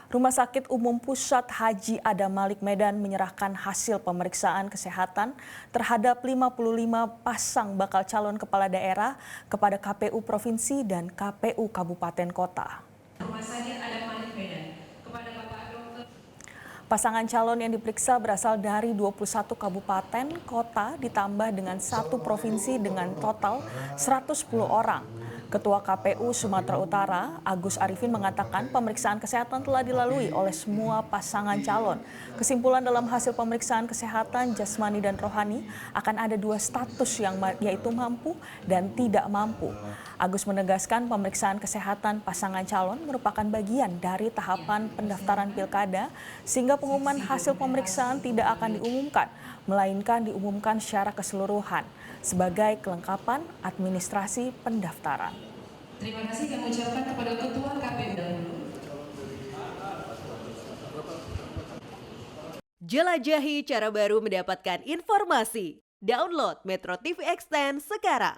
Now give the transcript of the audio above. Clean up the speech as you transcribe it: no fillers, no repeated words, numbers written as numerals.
Rumah Sakit Umum Pusat Haji Adam Malik Medan menyerahkan hasil pemeriksaan kesehatan terhadap 55 pasang bakal calon kepala daerah kepada KPU Provinsi dan KPU Kabupaten Kota. Rumah Sakit Adam Malik Medan kepada Bapak Dr. Pasangan calon yang diperiksa berasal dari 21 kabupaten kota ditambah dengan 1 provinsi dengan total 110 orang. Ketua KPU Sumatera Utara, Agus Arifin mengatakan pemeriksaan kesehatan telah dilalui oleh semua pasangan calon. Kesimpulan dalam hasil pemeriksaan kesehatan jasmani dan rohani akan ada 2 status yaitu mampu dan tidak mampu. Agus menegaskan pemeriksaan kesehatan pasangan calon merupakan bagian dari tahapan pendaftaran pilkada sehingga pengumuman hasil pemeriksaan tidak akan diumumkan, melainkan diumumkan secara keseluruhan sebagai kelengkapan administrasi pendaftaran. Terima kasih kami ucapkan kepada Ketua KPU dahulu. Jelajahi cara baru mendapatkan informasi. Download Metro TV Extend sekarang.